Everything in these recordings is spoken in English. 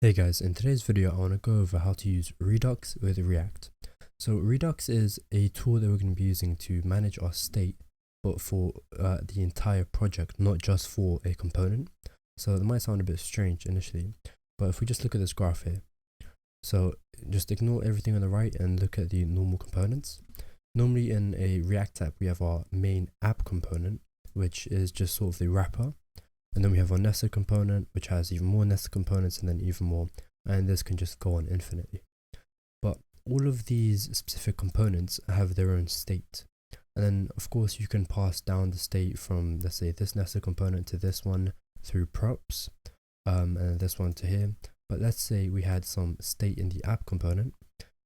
Hey guys, in today's video I want to go over how to use Redux with React. So Redux is a tool that we're going to be using to manage our state, but for the entire project, not just for a component. So it might sound a bit strange initially, but if we just look at this graph here, so just ignore everything on the right and look at the normal components. Normally in a React app we have our main app component, which is just sort of the wrapper. And then we have our nested component, which has even more nested components and then even more. And this can just go on infinitely. But all of these specific components have their own state. And then, of course, you can pass down the state from, let's say, this nested component to this one through props, and this one to here. But let's say we had some state in the app component,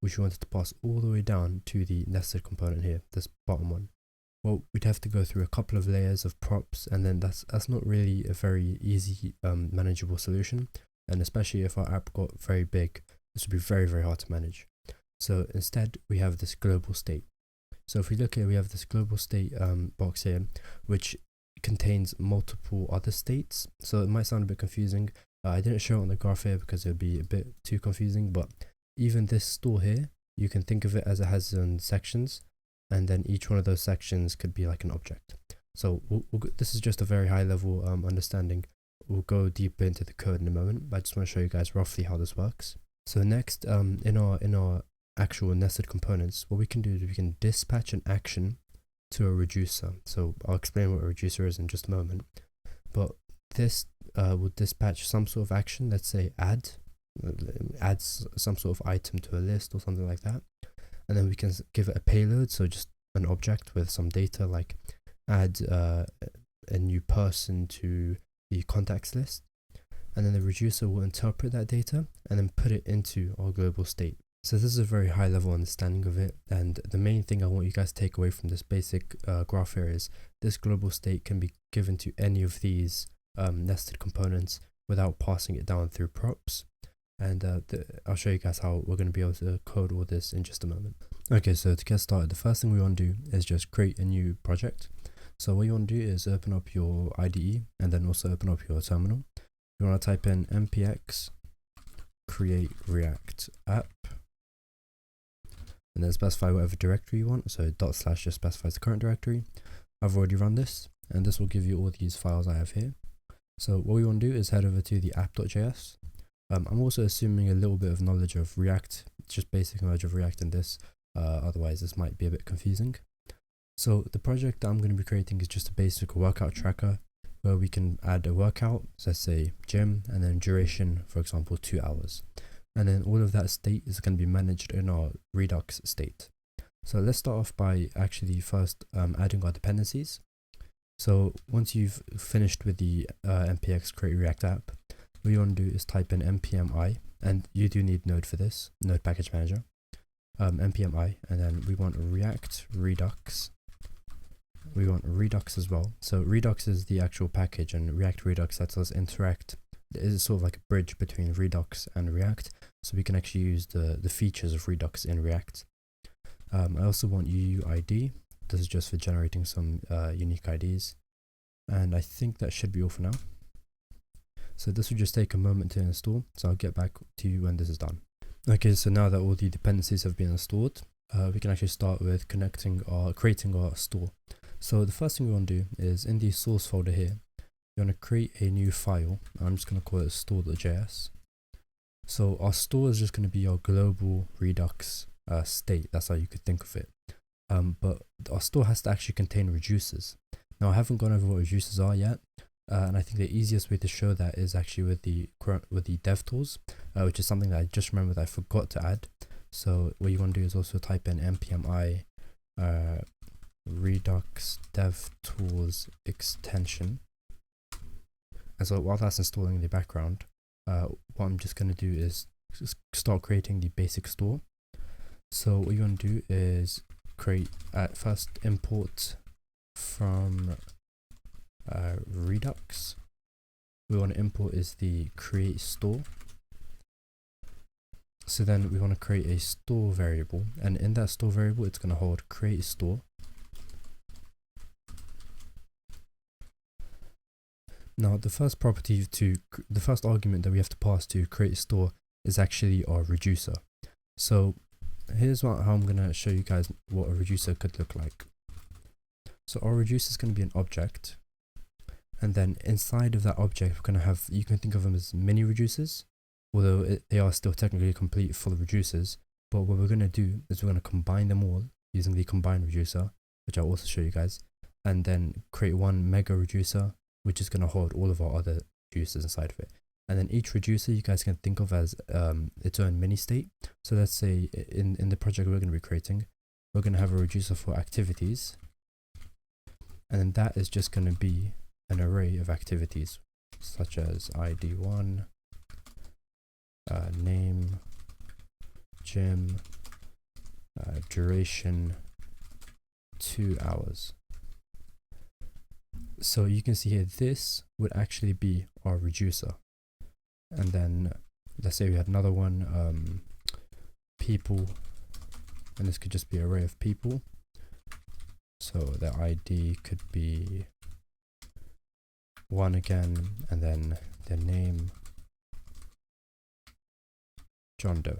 which we wanted to pass all the way down to the nested component here, this bottom one. Well, we'd have to go through a couple of layers of props, and then that's not really a very easy manageable solution. And especially if our app got very big, this would be very, very hard to manage. So instead we have this global state. So if we look here, we have this global state box here, which contains multiple other states. So it might sound a bit confusing. I didn't show it on the graph here because it would be a bit too confusing, but even this store here, you can think of it as it has its own sections. And then each one of those sections could be like an object. So this is just a very high level understanding. We'll go deeper into the code in a moment, but I just want to show you guys roughly how this works. So next, in our actual nested components, what we can do is we can dispatch an action to a reducer. So I'll explain what a reducer is in just a moment. But this will dispatch some sort of action. Let's say adds some sort of item to a list or something like that. And then we can give it a payload, so just an object with some data, like add a new person to the contacts list. And then the reducer will interpret that data and then put it into our global state. So this is a very high level understanding of it. And the main thing I want you guys to take away from this basic graph here is this global state can be given to any of these nested components without passing it down through props. And I'll show you guys how we're going to be able to code all this in just a moment. Okay, so to get started, the first thing we want to do is just create a new project. So what you want to do is open up your IDE and then also open up your terminal. You want to type in npx create react app and then specify whatever directory you want. So / just specifies the current directory. I've already run this and this will give you all these files I have here. So what we want to do is head over to the app.js. I'm also assuming a little bit of knowledge of React, just basic knowledge of React in this, otherwise this might be a bit confusing. So the project that I'm going to be creating is just a basic workout tracker where we can add a workout, so let's say gym, and then duration, for example, 2 hours. And then all of that state is going to be managed in our Redux state. So let's start off by actually first adding our dependencies. So once you've finished with the npx create react app, what you want to do is type in npm i, and you do need Node for this, Node package manager, npm i, and then we want react-redux. We want Redux as well. So Redux is the actual package, and react-redux lets us interact. It is sort of like a bridge between Redux and React, so we can actually use the features of Redux in React. I also want UUID. This is just for generating some unique IDs, and I think that should be all for now. So this will just take a moment to install, so I'll get back to you when this is done. Okay, so now that all the dependencies have been installed, we can actually start with creating our store. So the first thing we want to do is in the source folder here, you want to create a new file. I'm just going to call it store.js. So our store is just going to be our global Redux state. That's how you could think of it. But our store has to actually contain reducers. Now I haven't gone over what reducers are yet. And I think the easiest way to show that is actually with the dev tools, which is something that I just remembered that I forgot to add. So what you want to do is also type in npm i redux dev tools extension. And so while that's installing in the background, what I'm just going to do is start creating the basic store. So what you want to do is first import from Redux. We want to import is the create store. So then we want to create a store variable, and in that store variable it's going to hold create store. Now the first property the first argument that we have to pass to create a store is actually our reducer. So here's how I'm gonna show you guys what a reducer could look like. So our reducer is going to be an object, and then inside of that object we're going to have, you can think of them as mini reducers, although they are still technically complete full reducers. But what we're going to do is we're going to combine them all using the combine reducer, which I'll also show you guys, and then create one mega reducer which is going to hold all of our other reducers inside of it. And then each reducer you guys can think of as its own mini state. So let's say in the project we're going to be creating, we're going to have a reducer for activities, and then that is just going to be an array of activities such as ID1, name, gym, duration, 2 hours. So you can see here, this would actually be our reducer. And then let's say we had another one, people, and this could just be an array of people. So the ID could be 1 again, and then the name, John Doe.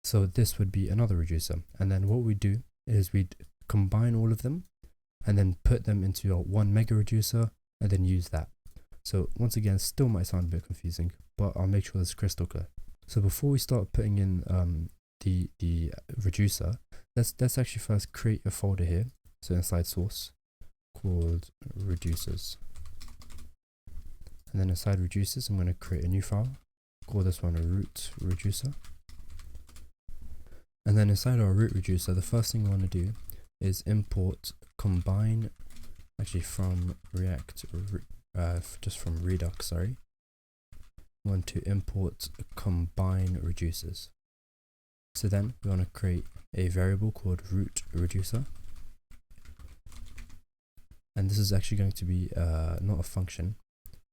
So this would be another reducer. And then what we do is we'd combine all of them and then put them into our one mega reducer and then use that. So once again, still might sound a bit confusing, but I'll make sure this is crystal clear. So before we start putting in the reducer, let's actually first create a folder here. So inside source called reducers. And then inside reducers, I'm going to create a new file, call this one a root reducer. And then inside our root reducer, the first thing we want to do is import combine, actually from just from Redux, sorry. We want to import combine reducers. So then we want to create a variable called root reducer. And this is actually going to be not a function.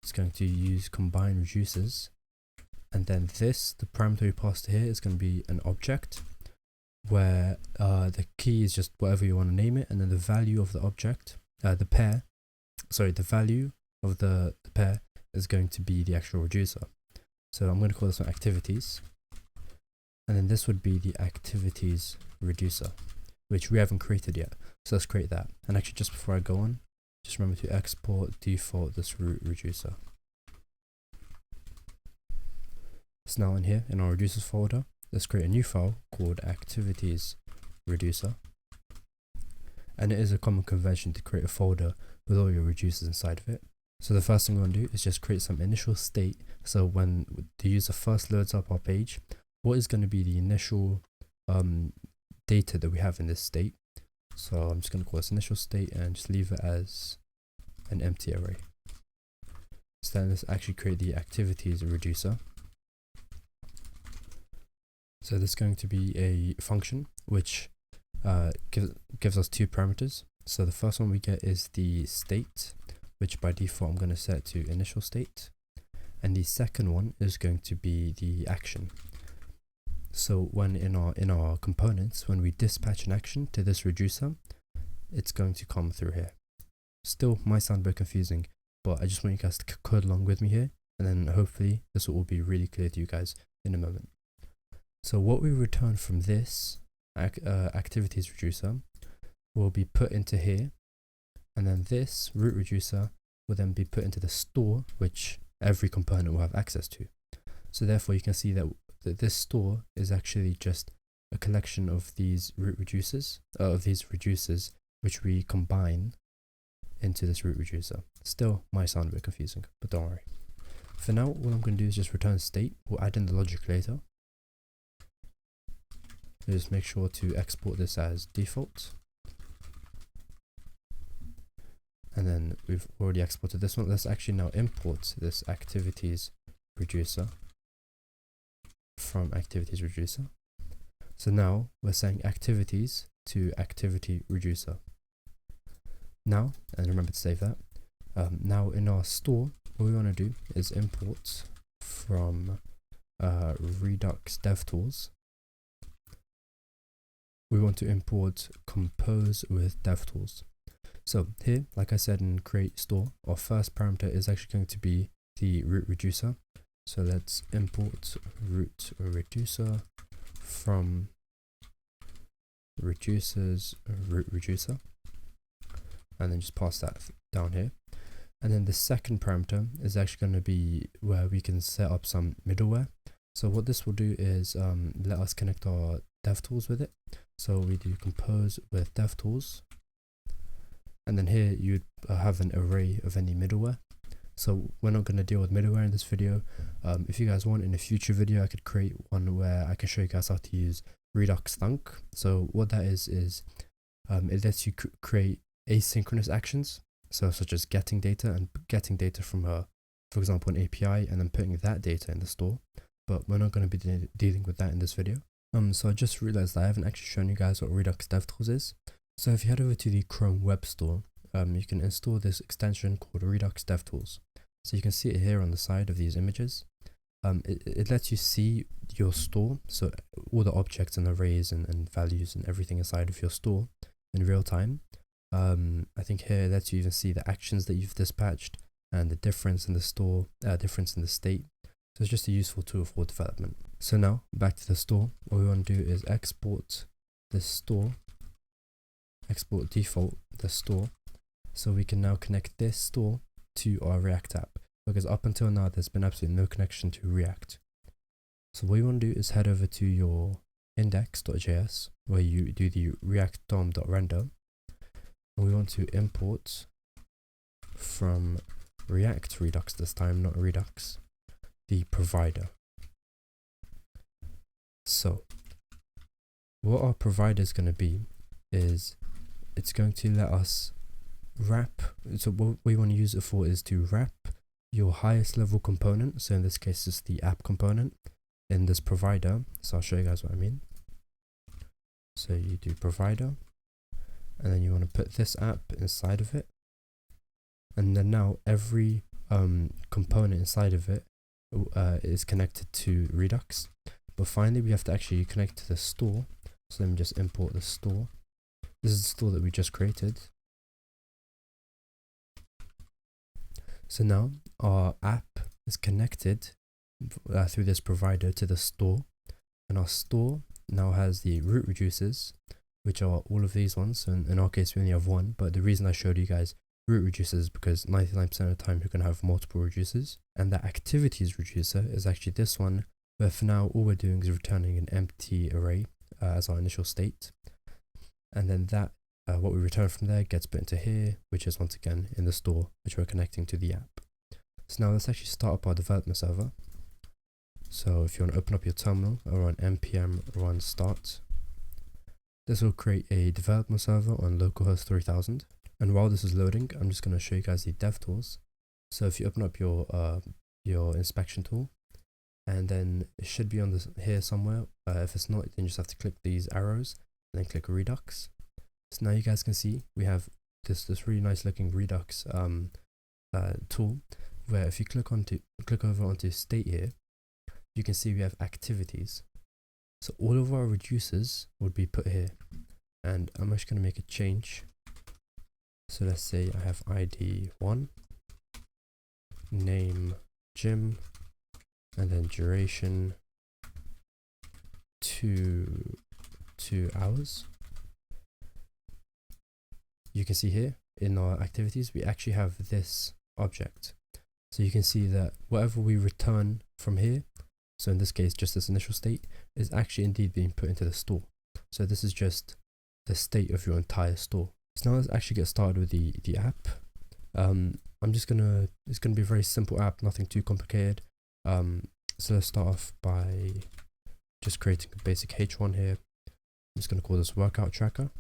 It's going to use combine reducers. And then this, the parameter we passed here, is going to be an object where the key is just whatever you want to name it, and then the value of the object, the value of the pair is going to be the actual reducer. So I'm going to call this one activities, and then this would be the activities reducer, which we haven't created yet. So let's create that. And actually, just before I go on, just remember to export default this root reducer. So now in here, in our reducers folder, let's create a new file called activities reducer. And it is a common convention to create a folder with all your reducers inside of it. So the first thing we want to do is just create some initial state. So when the user first loads up our page, what is going to be the initial data that we have in this state? So I'm just going to call this initial state and just leave it as an empty array. So then let's actually create the activities reducer. So this is going to be a function which gives us two parameters. So the first one we get is the state, which by default I'm going to set to initial state. And the second one is going to be the action. So when in our components, when we dispatch an action to this reducer, it's going to come through here. Still might sound a bit confusing, but I just want you guys to code along with me here, and then hopefully this will all be really clear to you guys in a moment. So what we return from this activities reducer will be put into here, and then this root reducer will then be put into the store, which every component will have access to. So therefore you can see that this store is actually just a collection of these root reducers, which we combine into this root reducer. Still might sound a bit confusing, but don't worry. For now, all I'm going to do is just return state. We'll add in the logic later. So just make sure to export this as default. And then we've already exported this one. Let's actually now import this activities reducer from activities reducer. So now we're saying activities to activity reducer. Now, and remember to save that. Now in our store, what we want to do is import from Redux DevTools. We want to import compose with DevTools. So here, like I said in create store, our first parameter is actually going to be the root reducer. So let's import root reducer from reducers root reducer, and then just pass that down here. And then the second parameter is actually going to be where we can set up some middleware. So what this will do is let us connect our DevTools with it. So we do compose with DevTools, and then here you'd have an array of any middleware. So we're not going to deal with middleware in this video. If you guys want, in a future video I could create one where I can show you guys how to use Redux Thunk. So what that is it lets you create asynchronous actions, so such as getting data and getting data from for example, an API, and then putting that data in the store. But we're not going to be dealing with that in this video. So I just realized that I haven't actually shown you guys what Redux DevTools is. So if you head over to the Chrome Web Store, you can install this extension called Redux DevTools. So you can see it here on the side of these images. It lets you see your store, so all the objects and arrays and values and everything inside of your store in real time. I think here it lets you even see the actions that you've dispatched and the difference in the store, difference in the state. So it's just a useful tool for development. So now back to the store, what we want to do is export the store, export default the store, so we can now connect this store to our React app, because up until now there's been absolutely no connection to React. So what you want to do is head over to your index.js, where you do the react dom.render, and we want to import from react-redux this time, not Redux, the provider. So what our provider is going to be is it's going to let us wrap. So what we want to use it for is to wrap your highest level component, so in this case it's the app component, in this provider. So I'll show you guys what I mean. So you do provider, and then you want to put this app inside of it, and then now every component inside of it is connected to Redux. But finally we have to actually connect to the store. So let me just import the store. This is the store that we just created. So now our app is connected through this provider to the store, and our store now has the root reducers, which are all of these ones. So in our case we only have one, but the reason I showed you guys root reducers is because 99% of the time you're going to have multiple reducers, and the activities reducer is actually this one, where for now all we're doing is returning an empty array as our initial state, and then that what we return from there gets put into here, which is once again in the store, which we're connecting to the app. So now let's actually start up our development server. So if you want to open up your terminal or run npm run start, this will create a development server on localhost 3000. And while this is loading, I'm just going to show you guys the DevTools. So if you open up your inspection tool, and then it should be on here somewhere. If it's not, then you just have to click these arrows and then click Redux. So now you guys can see we have this really nice looking Redux tool, where if you click over onto state here, you can see we have activities. So all of our reducers would be put here, and I'm actually going to make a change. So let's say I have ID 1, name Jim, and then duration 2 hours. You can see here in our activities we actually have this object. So you can see that whatever we return from here, so in this case just this initial state, is actually indeed being put into the store. So this is just the state of your entire store. So now let's actually get started with the app. It's gonna be a very simple app, nothing too complicated. So let's start off by just creating a basic H1 here. I'm just gonna call this workout tracker.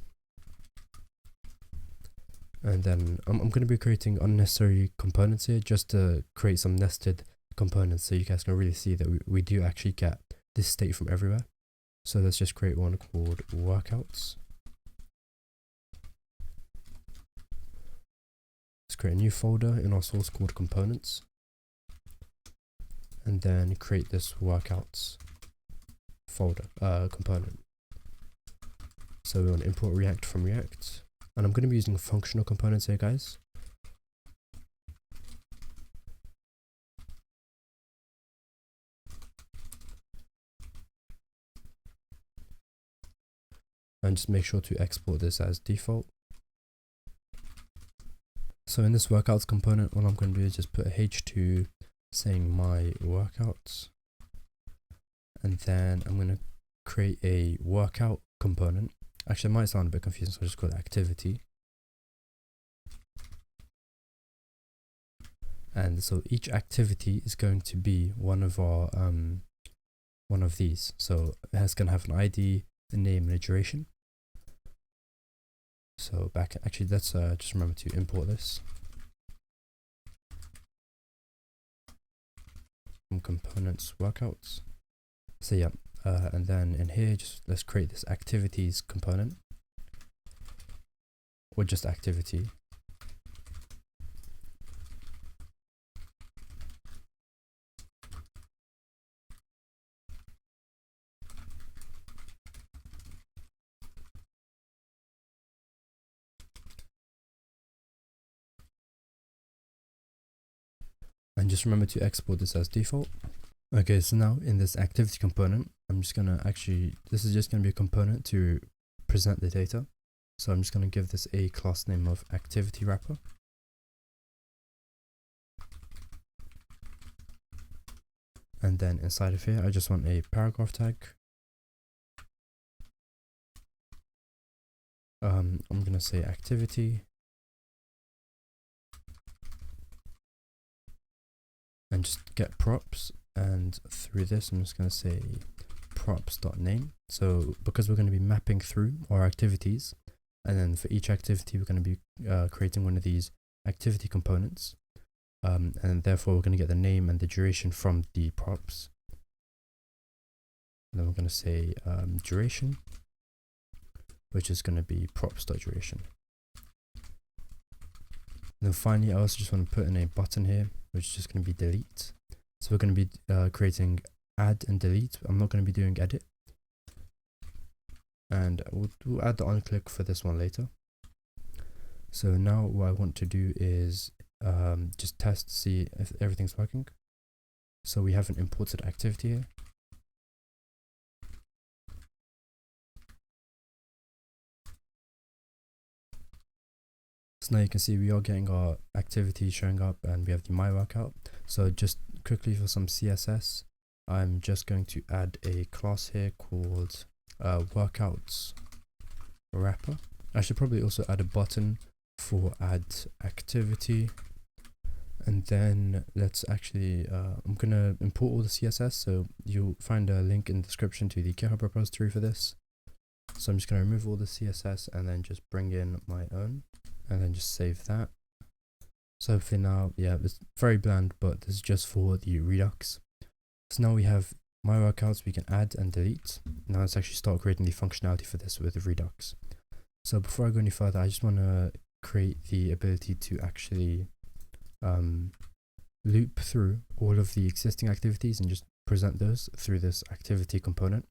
And then I'm going to be creating unnecessary components here just to create some nested components, so you guys can really see that we do actually get this state from everywhere. So let's just create one called workouts. Let's create a new folder in our source called components, and then create this workouts folder component. So we want to import React from React, And I'm going to be using functional components here, guys. And just make sure to export this as default. So in this workouts component, what I'm going to do is just put a h2 saying my workouts. And then I'm going to create a workout component. Actually, it might sound a bit confusing, so I'll just call it activity. And so each activity is going to be one of our one of these. So it's going to have an ID, a name, and a duration. So actually let's just remember to import this from components workouts. So yeah, and then in here, just let's create this activities component, or just activity. And just remember to export this as default. Okay, so now in this activity component, I'm just gonna this is just gonna be a component to present the data. So I'm just gonna give this a class name of activity wrapper. And then inside of here, I just want a paragraph tag. I'm gonna say activity. And just get props, and through this I'm just going to say props.name. So because we're going to be mapping through our activities, and then for each activity we're going to be creating one of these activity components, and therefore we're going to get the name and the duration from the props. And then we're going to say duration, which is going to be props.duration. And then finally, I also just want to put in a button here, which is just going to be delete. So we're going to be creating add and delete. I'm not going to be doing edit. And we'll add the onClick for this one later. So now what I want to do is just test to see if everything's working. So we have an imported activity here. So now you can see we are getting our activities showing up, and we have the my workout. So just quickly for some CSS, I'm just going to add a class here called workouts wrapper. I should probably also add a button for add activity. And then let's actually, I'm going to import all the CSS. So you'll find a link in the description to the GitHub repository for this. So I'm just going to remove all the CSS and then just bring in my own. And then just save that. So hopefully now, yeah, it's very bland, but this is just for the Redux. So now we have my workouts we can add and delete. Now let's actually start creating the functionality for this with Redux. So before I go any further, I just want to create the ability to actually loop through all of the existing activities and just present those through this activity component.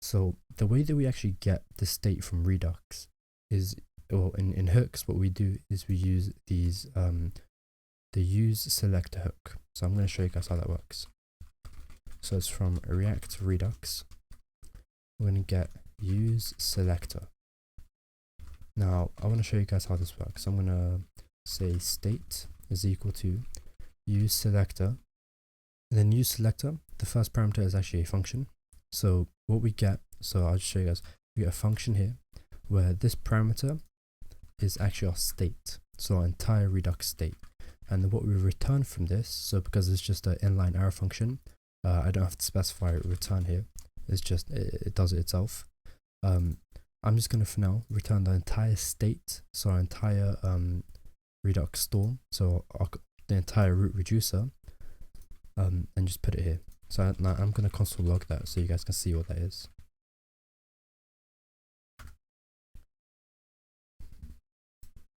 So the way that we actually get the state from Redux is, or in hooks, what we do is we use these the use selector hook. So I'm going to show you guys how that works. So it's from react-redux. We're going to get use selector. Now I want to show you guys how this works. I'm going to say state is equal to use selector, and then use selector, the first parameter is actually a function. So what we get, so I'll just show you guys, we get a function here where this parameter is actually our state, so our entire Redux state. And what we return from this, so because it's just an inline arrow function, I don't have to specify return here, it's just it does it itself. I'm just going to for now return the entire state, so our entire Redux store, so the entire root reducer, and just put it here. So now I'm going to console log that so you guys can see what that is.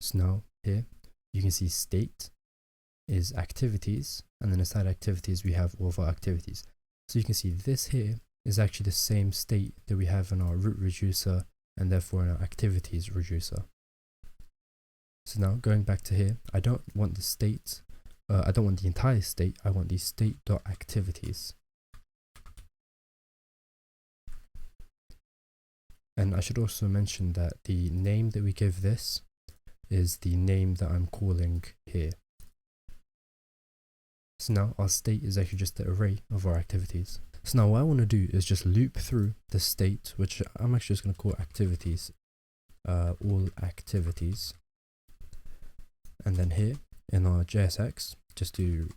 So now here you can see state is activities, and then inside activities we have all of our activities. So you can see this here is actually the same state that we have in our root reducer and therefore in our activities reducer. So now going back to here, I don't want the state, I don't want the entire state, I want the state.activities. And I should also mention that the name that we give this is the name that I'm calling here. So now our state is actually just the array of our activities. So now what I want to do is just loop through the state, which I'm actually just going to call activities, all activities. And then here in our JSX, just do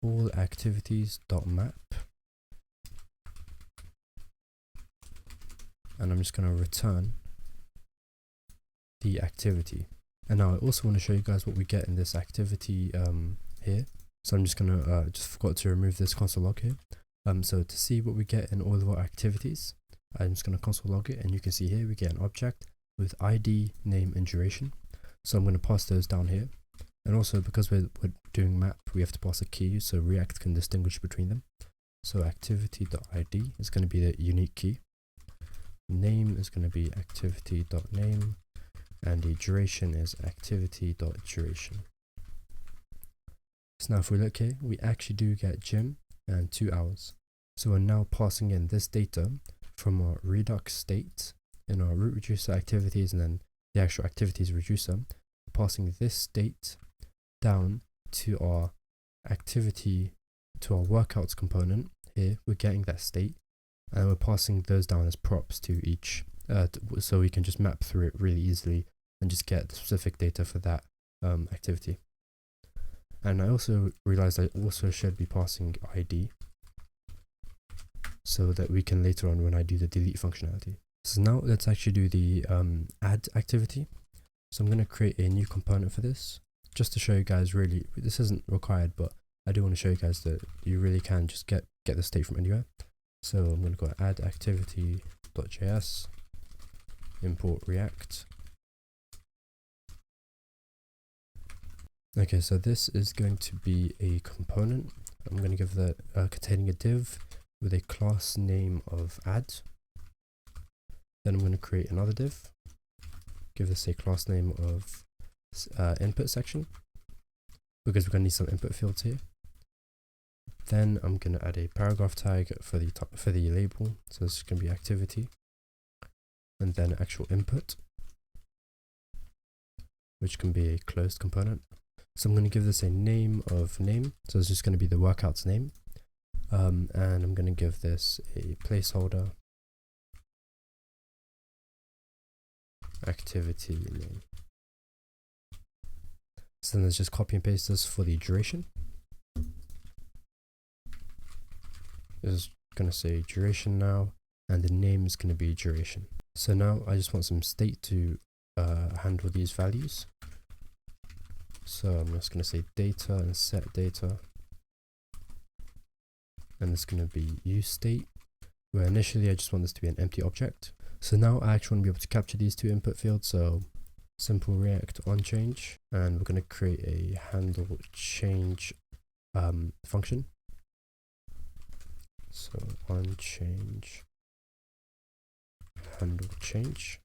all activities.map. And I'm just going to return the activity. And now I also want to show you guys what we get in this activity here. So I'm just going to, just forgot to remove this console log here. So to see what we get in all of our activities, I'm just going to console log it, and you can see here we get an object with ID, name, and duration. So I'm going to pass those down here. And also because we're doing map, we have to pass a key so React can distinguish between them. So activity.id is going to be the unique key. Name is going to be activity.name, and the duration is activity.duration. So now if we look here, we actually do get gym and 2 hours. So we're now passing in this data from our Redux state in our root reducer activities, and then the actual activities reducer, passing this state down to our activity, to our workouts component. Here we're getting that state, and we're passing those down as props to each, so we can just map through it really easily and just get the specific data for that activity. And I also realized I also should be passing ID so that we can later on when I do the delete functionality. So now let's actually do the add activity. So I'm going to create a new component for this, just to show you guys really, this isn't required, but I do want to show you guys that you really can just get the state from anywhere. So I'm going to go add activity.js, import react. Okay, so this is going to be a component. I'm going to give that containing a div with a class name of add. Then I'm going to create another div, give this a class name of input section, because we're going to need some input fields here. Then I'm going to add a paragraph tag for the label, so this is going to be activity, and then actual input, which can be a closed component. So I'm going to give this a name of name, so it's just going to be the workout's name, and I'm going to give this a placeholder activity name. So then let's just copy and paste this for the duration. This is going to say duration now, and the name is going to be duration. So now I just want some state to handle these values. So I'm just going to say data and set data, and it's going to be use state, where initially I just want this to be an empty object. So now I actually want to be able to capture these two input fields. So simple react on change, and we're going to create a handle change function. So on change handle change.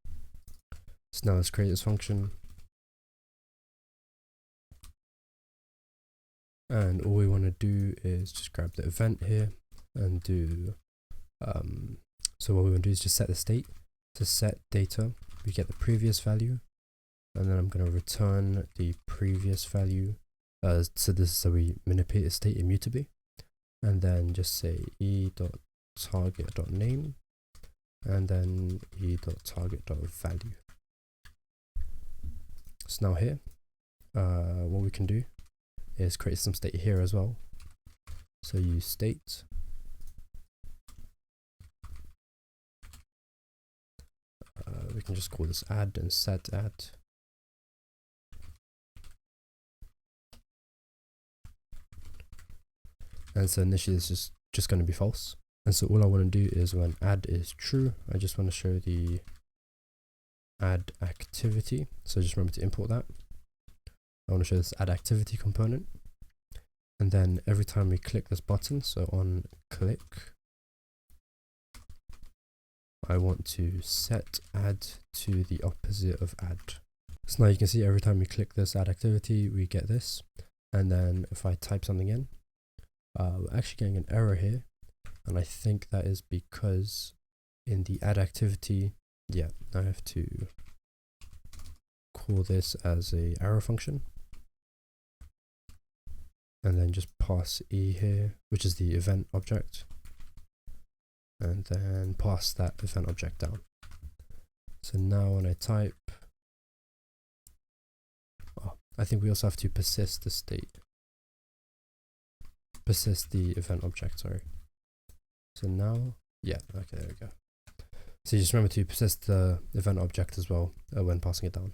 So now let's create this function. And all we want to do is just grab the event here and do, so what we want to do is just set the state. To set data, we get the previous value, and then I'm going to return the previous value. So this is so we manipulate the state immutably, and then just say e.target.name, and then e.target.value. So now here, what we can do is create some state here as well. So use state, we can just call this add and set add. And so initially this is just going to be false. And so all I want to do is when add is true, I just want to show the add activity. So just remember to import that. I want to show this add activity component. And then every time we click this button, so on click, I want to set add to the opposite of add. So now you can see every time we click this add activity, we get this. And then if I type something in, we're actually getting an error here. And I think that is because in the add activity, yeah, I have to call this as a arrow function. And then just pass E here, which is the event object. And then pass that event object down. So now when I type, I think we also have to persist the state. Persist the event object, sorry. So now, yeah, okay, there we go. So you just remember to persist the event object as well when passing it down.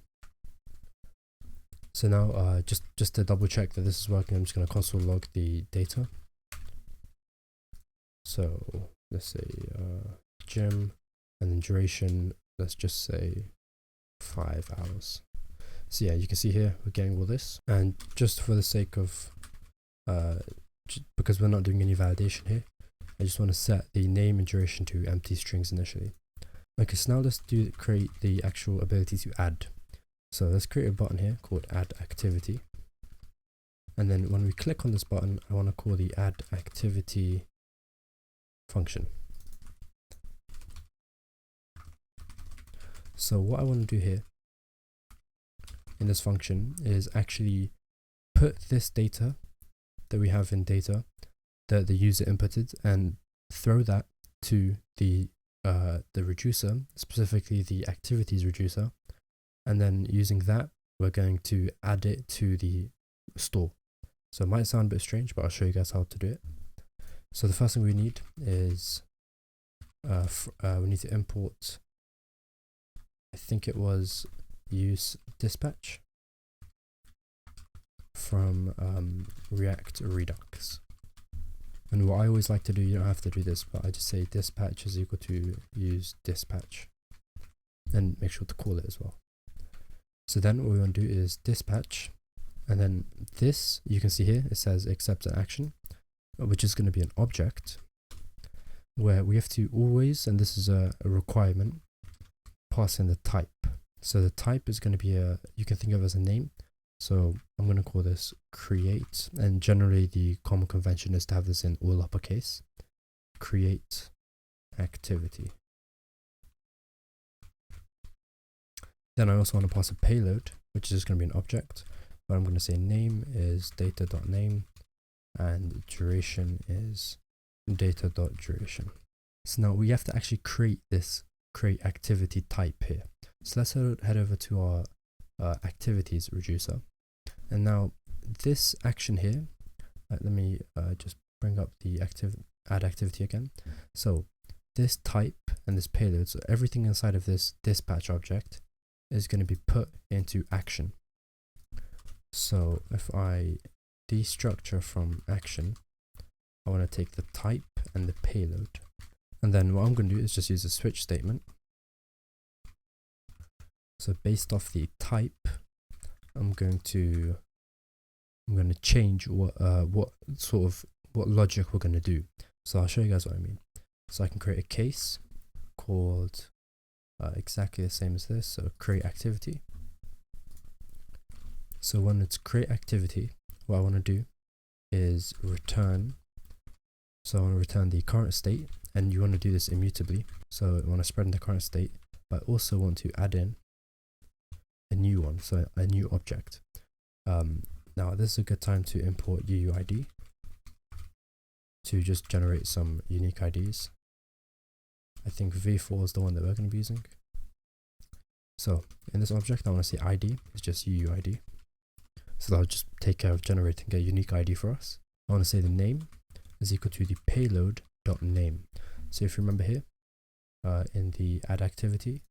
So now, just to double check that this is working, I'm just going to console log the data. So let's say gym, and then duration, let's just say 5 hours. So yeah, you can see here we're getting all this, and just for the sake of because we're not doing any validation here, I just want to set the name and duration to empty strings initially. Okay, so now let's create the actual ability to add. So let's create a button here called add activity, and then when we click on this button, I want to call the add activity function. So what I want to do here in this function is actually put this data that we have in data that the user inputted and throw that to the reducer, specifically the activities reducer, and then using that we're going to add it to the store. So it might sound a bit strange, but I'll show you guys how to do it. So the first thing we need is we need to import, I think it was use dispatch from react-redux. And what I always like to do, you don't have to do this, but I just say dispatch is equal to use dispatch, and make sure to call it as well. So then what we want to do is dispatch, and then this, you can see here, it says accept an action, which is going to be an object where we have to always, and this is a requirement, pass in the type. So the type is going to be you can think of as a name. So I'm going to call this create, and generally the common convention is to have this in all uppercase. Create activity. Then I also want to pass a payload, which is going to be an object, but I'm going to say name is data.name and duration is data.duration. So now we have to actually create this create activity type here. So let's head over to our activities reducer. And now this action here, let me just bring up the add activity again. So this type and this payload, so everything inside of this dispatch object is going to be put into action. So if I destructure from action, I want to take the type and the payload. And then what I'm going to do is just use a switch statement. So based off the type, I'm going to change what logic we're going to do. So I'll show you guys what I mean. So I can create a case called exactly the same as this. So create activity. So when it's create activity, what I want to do is return. So I want to return the current state, and you want to do this immutably. So I want to spread in the current state, but I also want to add in a new one, so a new object. Now this is a good time to import UUID to just generate some unique IDs. I think v4 is the one that we're going to be using. So in this object, I want to say ID is just UUID. So that'll just take care of generating a unique ID for us. I want to say the name is equal to the payload.name. So if you remember here, in the add activity,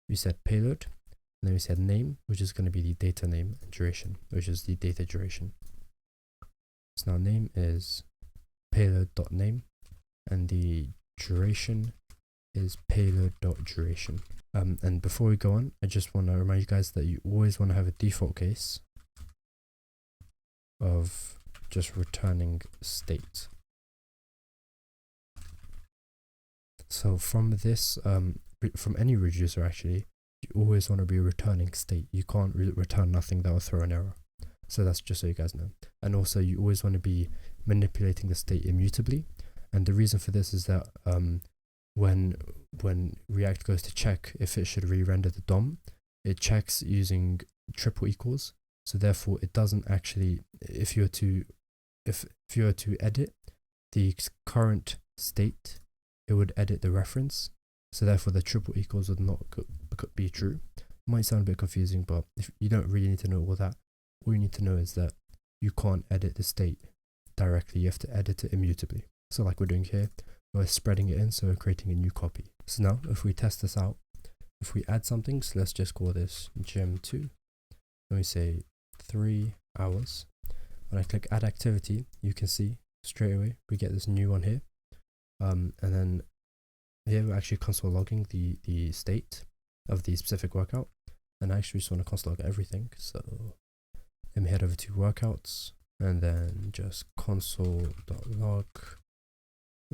we said payload, and then we said name, which is going to be the data name, and duration, which is the data duration. So now name is payload.name, and the duration is payload.duration. And before we go on, I just want to remind you guys that you always want to have a default case of just returning state. So from this, from any reducer actually, you always want to be returning state. You can't return nothing that will throw an error. So that's just so you guys know. And also you always want to be manipulating the state immutably. And the reason for this is that when React goes to check if it should re-render the DOM, it checks using triple equals. So therefore it doesn't actually, if you were to edit the current state, it would edit the reference. So therefore the triple equals would not be true. Might sound a bit confusing, but if you don't really need to know all that, all you need to know is that you can't edit the state directly. You have to edit it immutably. So like we're doing here, we're spreading it in, so we're creating a new copy. So now if we test this out, if we add something, so let's just call this gym2, and we say 3 hours. When I click add activity, you can see straight away we get this new one here. And then here we're actually console logging the state of the specific workout. And I actually just want to console log everything. So let me head over to workouts and then just console.log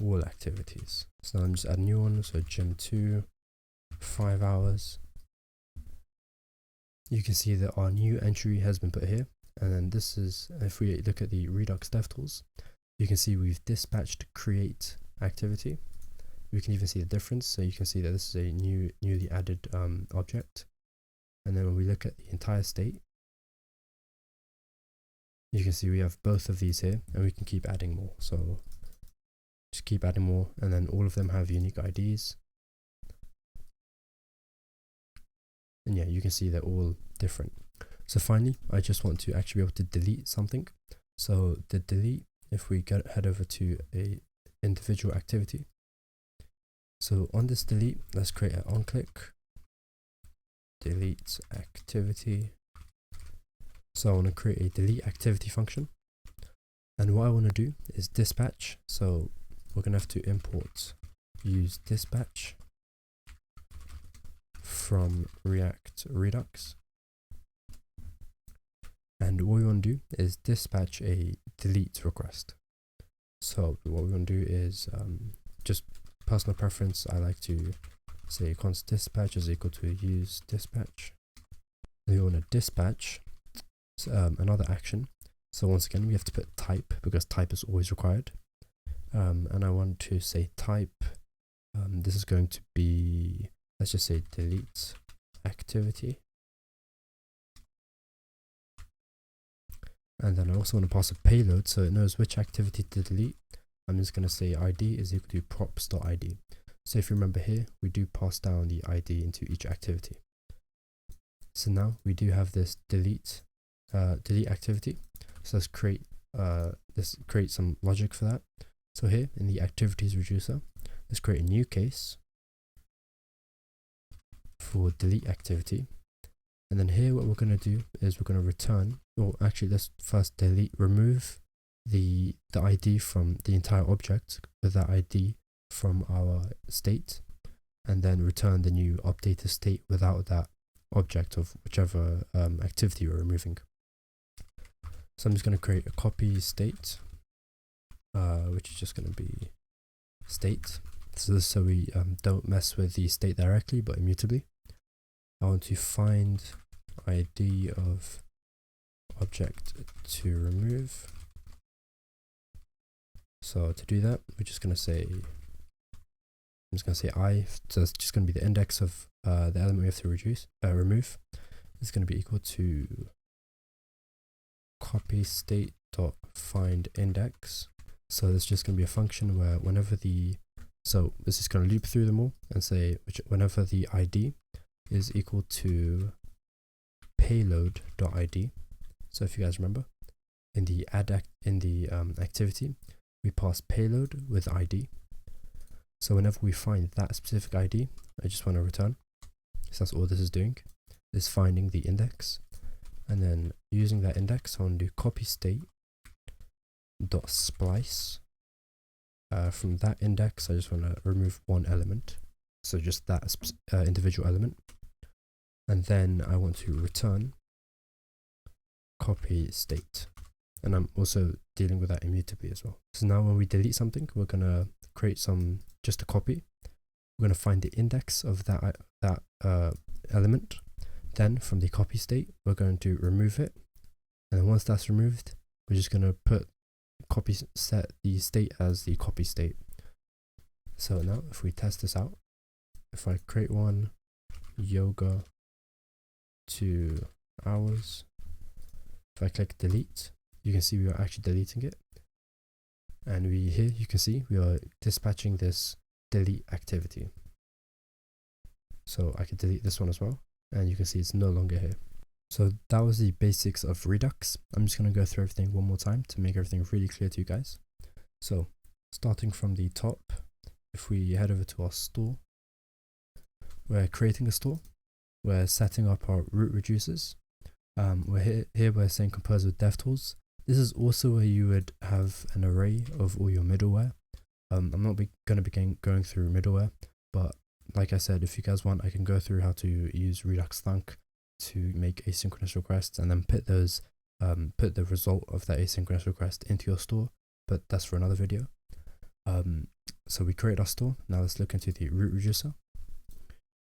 all activities. So now I'm just add a new one. So gym2, 5 hours. You can see that our new entry has been put here. And then this is, if we look at the Redux DevTools, you can see we've dispatched create activity. We can even see the difference. So you can see that this is a newly added object. And then when we look at the entire state, you can see we have both of these here, and we can keep adding more. So just keep adding more, and then all of them have unique IDs. And yeah, you can see they're all different. So finally, I just want to actually be able to delete something. So the delete, if we head over to a individual activity. So on this delete, let's create an onClick, delete activity. So I want to create a delete activity function. And what I want to do is dispatch. So we're going to have to import use dispatch from react-redux. And what we want to do is dispatch a delete request. So what we want to do is just personal preference. I like to say const dispatch is equal to use dispatch. And we want to dispatch another action. So once again, we have to put type because type is always required. And I want to say type. This is going to be, let's just say delete activity. And then I also want to pass a payload so it knows which activity to delete. I'm just going to say ID is equal to props.id. So if you remember here, we do pass down the ID into each activity. So now we do have this delete activity. So let's create some logic for that. So here in the activities reducer, let's create a new case for delete activity. And then here what we're going to do is we're going to return, or actually let's first remove the ID from the entire object with that ID from our state, and then return the new updated state without that object of whichever activity we're removing. So I'm just going to create a copy state, which is just going to be state. So we don't mess with the state directly, but immutably. I want to find ID of object to remove. So to do that, we're just going to say, I'm just going to say I, so it's just going to be the index of the element we have to remove. It's going to be equal to copy state dot find index. So there's just going to be a function where whenever so this is going to loop through them all and say whenever the ID is equal to payload.id. So if you guys remember, in the activity, we pass payload with ID. So whenever we find that specific ID, I just want to return. So that's all this is doing, is finding the index. And then using that index, I want to do copy state dot splice. From that index, I just want to remove one element. So just that individual element. And then I want to return copy state. And I'm also dealing with that immutably as well. So now when we delete something, we're going to create just a copy. We're going to find the index of that element. Then from the copy state, we're going to remove it. And then once that's removed, we're just going to set the state as the copy state. So now if we test this out, if I create one, yoga 2 hours, if I click delete, you can see we are actually deleting it. And here you can see we are dispatching this delete activity. So I can delete this one as well, and you can see it's no longer here. So that was the basics of Redux. I'm just going to go through everything one more time to make everything really clear to you guys. So starting from the top, if we head over to our store, we're creating a store. We're setting up our root reducers. We're saying compose with DevTools. This is also where you would have an array of all your middleware. I'm not going to be going through middleware, but like I said, if you guys want, I can go through how to use Redux Thunk to make asynchronous requests and then put the result of that asynchronous request into your store, but that's for another video. So we create our store. Now let's look into the root reducer.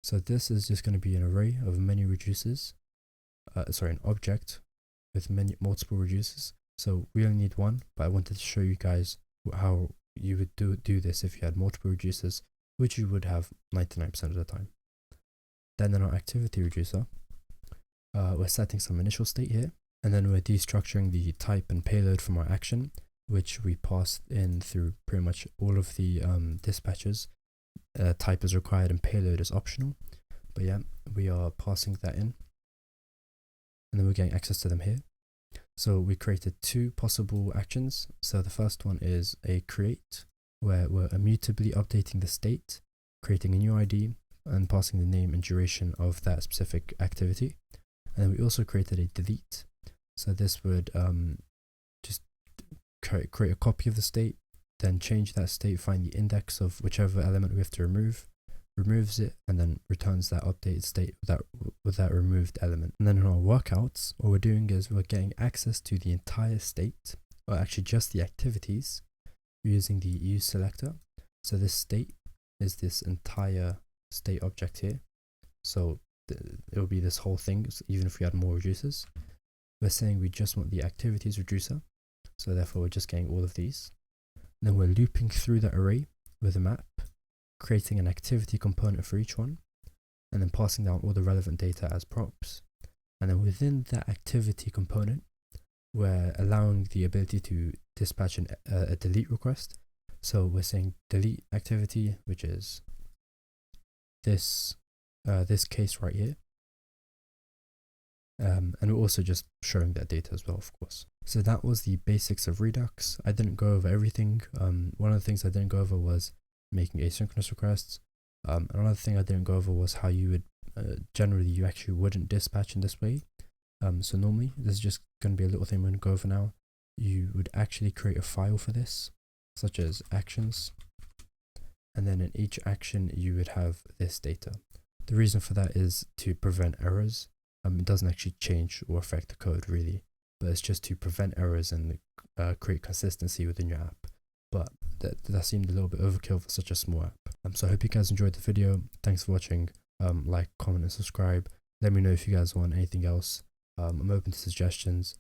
So this is just going to be an array of many reducers, an object with multiple reducers. So we only need one, but I wanted to show you guys how you would do this if you had multiple reducers, which you would have 99% of the time. Then in our activity reducer, we're setting some initial state here, and then we're destructuring the type and payload from our action, which we passed in through pretty much all of the dispatches. Type is required and payload is optional, but yeah, we are passing that in, and then we're getting access to them here. So we created 2 possible actions. So the first one is a create, where we're immutably updating the state, creating a new ID, and passing the name and duration of that specific activity. And then we also created a delete. So this would just create a copy of the state, then change that state, find the index of whichever element we have to remove, removes it, and then returns that updated state with that removed element. And then in our workouts, what we're doing is we're getting access to the entire state, or actually just the activities, using the use selector. So this state is this entire state object here. So it will be this whole thing, even if we add more reducers. We're saying we just want the activities reducer. So therefore we're just getting all of these. And then we're looping through that array with a map, creating an activity component for each one, and then passing down all the relevant data as props. And then within that activity component, we're allowing the ability to dispatch a delete request. So we're saying delete activity, which is this case right here. And we're also just showing that data as well, of course. So that was the basics of Redux. I didn't go over everything. One of the things I didn't go over was making asynchronous requests. Another thing I didn't go over was how you would generally you actually wouldn't dispatch in this way. So normally this is just going to be a little thing we're going to go over now. You would actually create a file for this, such as actions, and then in each action you would have this data. The reason for that is to prevent errors. It doesn't actually change or affect the code really, but it's just to prevent errors and create consistency within your app. But that seemed a little bit overkill for such a small app. So I hope you guys enjoyed the video. Thanks for watching. Like, comment, and subscribe. Let me know if you guys want anything else. I'm open to suggestions.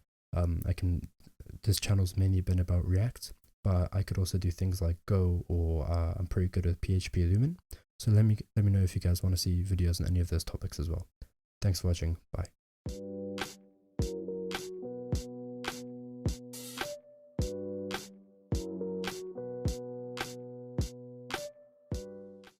This channel's mainly been about React, but I could also do things like Go, or I'm pretty good with PHP Lumen. So let me know if you guys want to see videos on any of those topics as well. Thanks for watching. Bye.